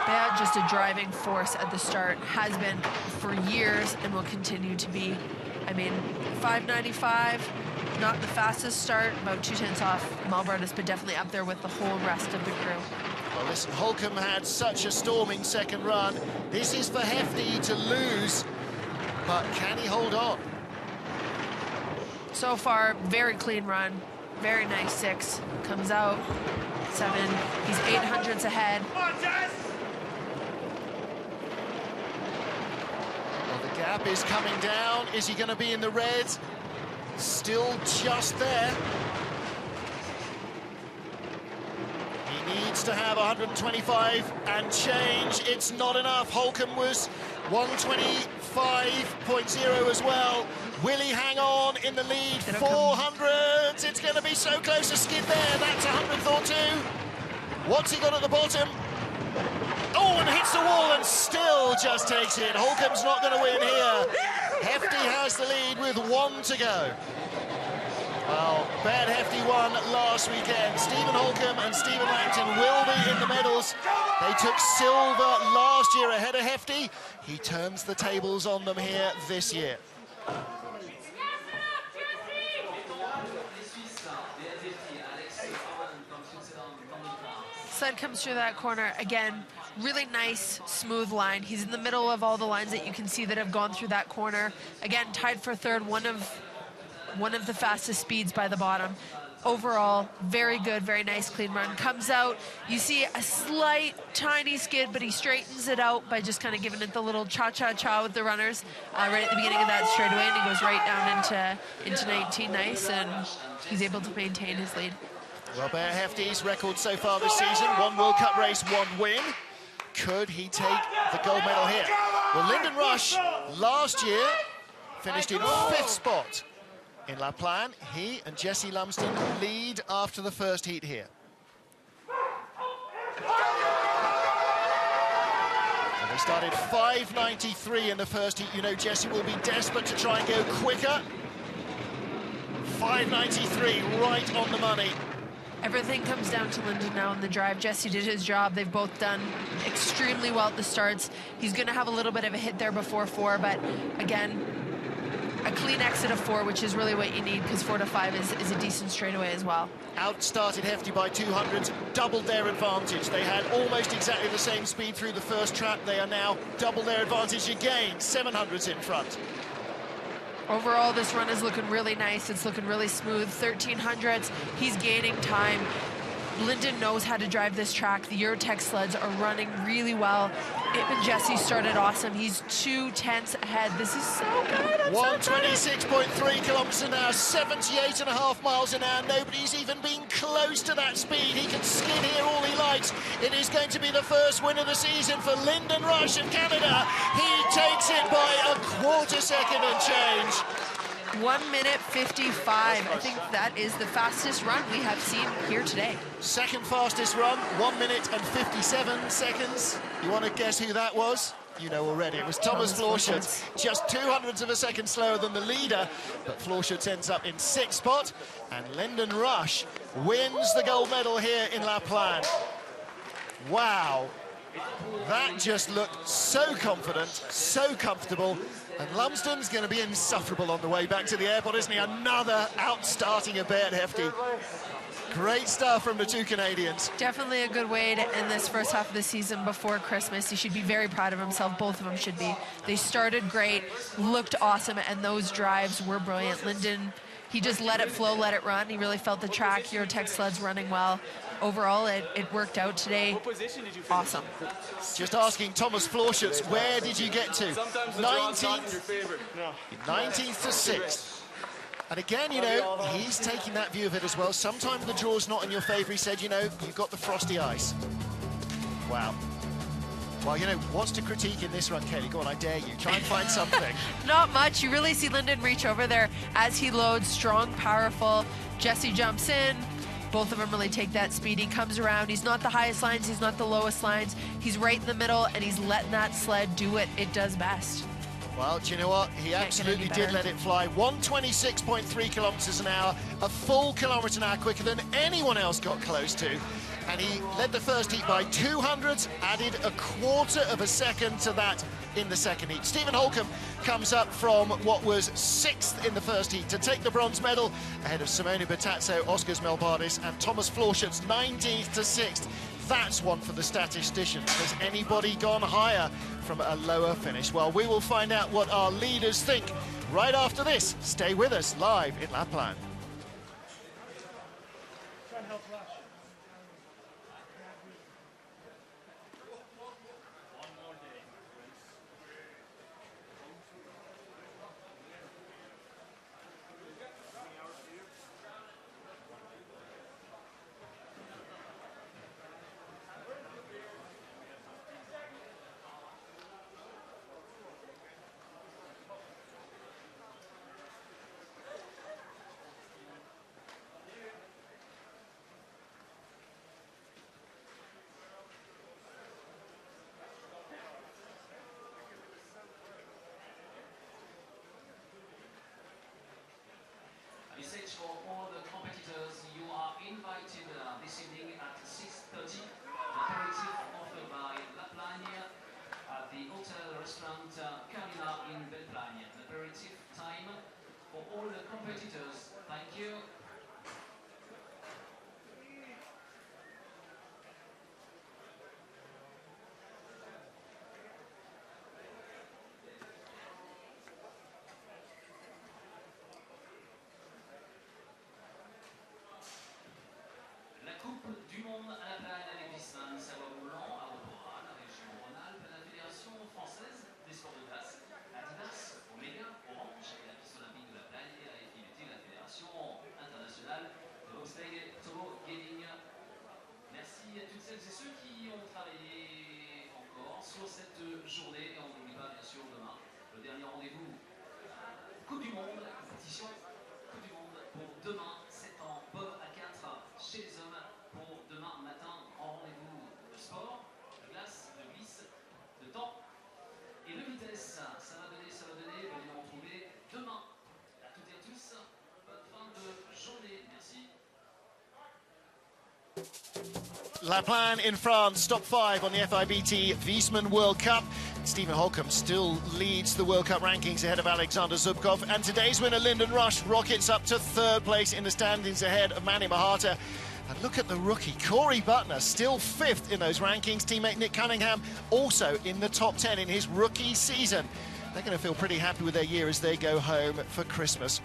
B: They are just a driving force at the start, has been for years and will continue to be. I mean, 5:95, not the fastest start, about 2/10 off Malbardas, but definitely up there with the whole rest of the crew.
A: Well, listen, Holcomb had such a storming second run. This is for Hefty to lose, but can he hold on?
B: So far, very clean run, very nice 6. Comes out 7. He's 0.08 ahead.
A: Well, the gap is coming down. Is he going to be in the red? Still just there. Needs to have 125 and change. It's not enough. Holcomb was 125.0 as well. Will he hang on in the lead? 400s. It's going to be so close. A skid there. That's 100th or 2. What's he got at the bottom? Oh, and hits the wall and still just takes it. Holcomb's not going to win here. Hefty has the lead with 1 to go. Well, Bert Hefty won last weekend. Stephen Holcomb and Stephen Langton will be in the medals. They took silver last year ahead of Hefty. He turns the tables on them here this year.
B: Sled comes through that corner again. Really nice, smooth line. He's in the middle of all the lines that you can see that have gone through that corner. Again, tied for 3rd, one of the fastest speeds by the bottom. Overall, very good, very nice, clean run. Comes out, you see a slight, tiny skid, but he straightens it out by just kind of giving it the little cha-cha-cha with the runners right at the beginning of that straightaway, and he goes right down into 19 nice, and he's able to maintain his lead.
A: Well, Bert Hefty's record so far this season, 1 World Cup race, 1 win. Could he take the gold medal here? Well, Lyndon Rush last year finished in 5th spot. in La Plagne. He and Jesse Lumsden lead after the first heat here. And they started 5.93 in the first heat. You know Jesse will be desperate to try and go quicker. 5.93, right on the money.
B: Everything comes down to Lyndon now in the drive. Jesse did his job. They've both done extremely well at the starts. He's going to have a little bit of a hit there before 4, but again, a clean exit of 4, which is really what you need, because 4 to 5 is a decent straightaway as well.
A: Outstarted Hefty by 200s, doubled their advantage. They had almost exactly the same speed through the first trap. They are now double their advantage again, 700s in front.
B: Overall, this run is looking really nice. It's looking really smooth. 1300s, he's gaining time. Lyndon knows how to drive this track. The Eurotech sleds are running really well. Him and Jesse started awesome. He's 2 tenths ahead. This is so good.
A: 126.3 kilometers an hour, 78.5 miles an hour. Nobody's even been close to that speed. He can skid here all he likes. It is going to be the first win of the season for Lyndon Rush of Canada. He takes it by a quarter second and change.
B: 1 minute 55. I think that is the fastest run we have seen here today.
A: Second fastest run, 1 minute and 57 seconds. You want to guess who that was? You know already. It was Thomas Florchütz, just 200ths of a second slower than the leader, but Florchütz ends up in 6th spot, and Lyndon Rush wins the gold medal here in La Plagne. Wow, that just looked so confident, so comfortable. And Lumsden's going to be insufferable on the way back to the airport, isn't he? Another outstarting a Bear Hefty. Great stuff from the two Canadians.
B: Definitely a good way to end this first half of the season before Christmas. He should be very proud of himself. Both of them should be. They started great, looked awesome, and those drives were brilliant. Lyndon, he just let it flow, let it run. He really felt the track. Eurotech sleds running well. Overall, it worked out today. Awesome.
A: Just asking Thomas Florchütz, where did you get to? 19th, 19th to 6th. And again, you know, he's taking that view of it as well. Sometimes the draw's not in your favour. He said, you know, you've got the frosty ice. Wow. Well, you know, what's to critique in this run, Kelly? Go on, I dare you. Try and find something.
B: Not much. You really see Lyndon reach over there as he loads. Strong, powerful. Jesse jumps in. Both of them really take that speed. He comes around. He's not the highest lines. He's not the lowest lines. He's right in the middle, and he's letting that sled do what it does best.
A: Well, do you know what? He absolutely did let it fly. 126.3 kilometers an hour, a full kilometer an hour quicker than anyone else got close to. And he led the first heat by 200s, added a quarter of a second to that in the second heat. Stephen Holcomb comes up from what was 6th in the first heat to take the bronze medal ahead of Simone Bertazzo, Oscars Melbardis and Thomas Florchütz, 19th to 6th. That's one for the statisticians. Has anybody gone higher from a lower finish? Well, we will find out what our leaders think right after this. Stay with us live in La Plagne.
D: Message for all the competitors, you are invited this evening at 6:30. Aperitif offered by La Plagne at the hotel restaurant Carina in Plagne. Aperitif time for all the competitors. Thank you. Coupe du monde à la Plagne avec Visman, Savoie-Moulan, à Opora, la région Rhône-Alpes, la Fédération française des sports de glace, Adidas, Omega, Orange et la piste olympique de la Plagne et la FIBT, la Fédération internationale de bobsleigh Togo Gaming. Merci à toutes celles et ceux qui ont travaillé encore sur cette journée et on n'oublie pas bien sûr demain le dernier rendez-vous Coupe du monde, compétition pour demain. C'est en bob à 4 chez les hommes pour demain matin en rendez-vous de sport, de glace, de glisse, de temps et de vitesse. Ça va donner, venez nous retrouver demain. À toutes et à tous, bonne fin de journée. Merci.
A: Plagne in France, top 5 on the FIBT Wiesmann World Cup. Stephen Holcomb still leads the World Cup rankings ahead of Alexander Zubkov. And today's winner, Lyndon Rush, rockets up to 3rd place in the standings ahead of Manny Mahata. And look at the rookie, Corey Butner, still 5th in those rankings. Teammate Nick Cunningham also in the top 10 in his rookie season. They're going to feel pretty happy with their year as they go home for Christmas.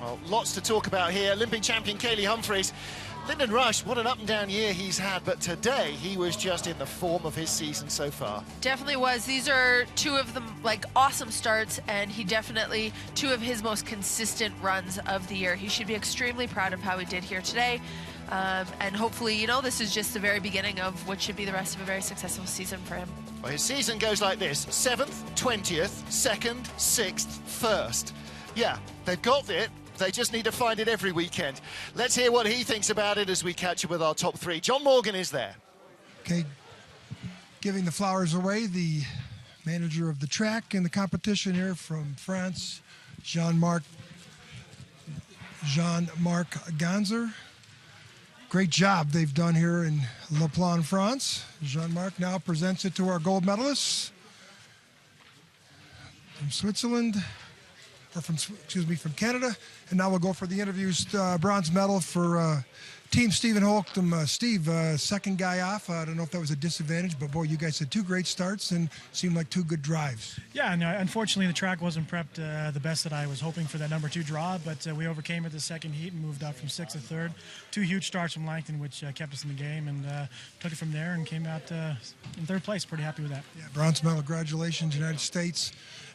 A: Well, lots to talk about here. Olympic champion Kaylee Humphries. Lyndon Rush, what an up-and-down year he's had, but today he was just in the form of his season so far.
B: Definitely was. These are two of the awesome starts, and he definitely two of his most consistent runs of the year. He should be extremely proud of how he did here today. And hopefully, you know, this is just the very beginning of what should be the rest of a very successful season for him.
A: Well, his season goes like this: 7th, 20th, 2nd, 6th, 1st. Yeah, they've got it. They just need to find it every weekend. Let's hear what he thinks about it as we catch up with our top 3. John Morgan is there.
F: Okay, giving the flowers away, the manager of the track and the competition here from France, Jean-Marc Ganzer. Great job they've done here in Plagne, France. Jean-Marc now presents it to our gold medalists from Switzerland. Or from Canada, and now we'll go for the interviews. Bronze medal for Team Stephen Holcomb. Steve, second guy off. I don't know if that was a disadvantage, but boy, you guys had 2 great starts and seemed like 2 good drives.
G: Yeah, no, unfortunately the track wasn't prepped the best that I was hoping for that number 2 draw, but we overcame it the second heat and moved up from 6th to 3rd. 2 huge starts from Langton, which kept us in the game, and took it from there and came out in 3rd place. Pretty happy with that. Yeah,
F: bronze medal, congratulations, United States.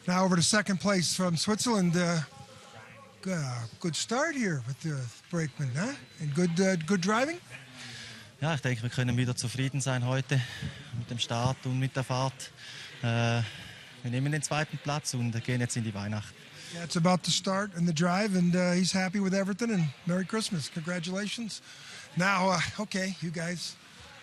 F: Now over to 2nd place from Switzerland. Good start here with the brakeman, huh? And good driving?
H: Ja, ich denke, wir können wieder zufrieden sein heute mit dem Start und mit der Fahrt. Wir nehmen den 2. Platz und gehen jetzt in die Weihnacht.
F: Yeah, it's about the start and the drive, and he's happy with everything, and Merry Christmas. Congratulations. Now, okay, you guys,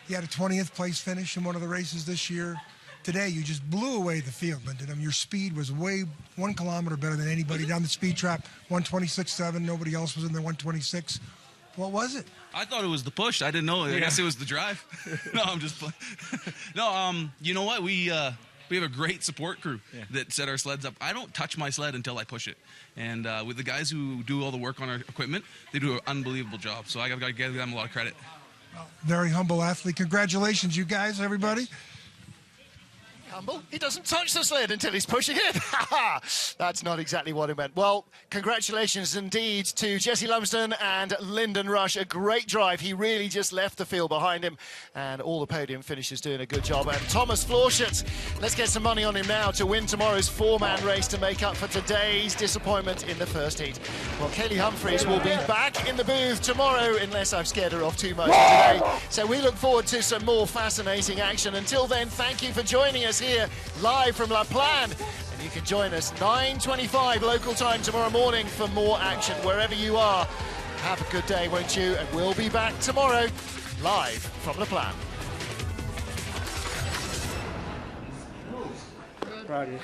F: you had a 20th place finish in one of the races this year. Today, you just blew away the field, Lyndon. I mean, your speed was way 1 kilometer better than anybody down the speed trap. 126.7. Nobody else was in the 126. What was it?
I: I thought it was the push. I didn't know. I guess it was the drive. No, I'm just playing. No, you know what? We have a great support crew that set our sleds up. I don't touch my sled until I push it. And with the guys who do all the work on our equipment, they do an unbelievable job. So I got to give them a lot of credit.
F: Well, very humble athlete. Congratulations, you guys, everybody.
A: Humble. He doesn't touch the sled until he's pushing it. That's not exactly what he meant. Well, congratulations indeed to Jesse Lumsden and Lyndon Rush. A great drive. He really just left the field behind him, and all the podium finishers doing a good job. And Thomas Florchütz, let's get some money on him now to win tomorrow's 4-man race to make up for today's disappointment in the first heat. Well, Kaylee Humphries will be back in the booth tomorrow, unless I've scared her off too much today. So we look forward to some more fascinating action. Until then, thank you for joining us here live from Plagne, and you can join us 9:25 local time tomorrow morning for more action wherever you are. Have a good day, won't you? And we'll be back tomorrow live from Plagne.
C: Proud of you.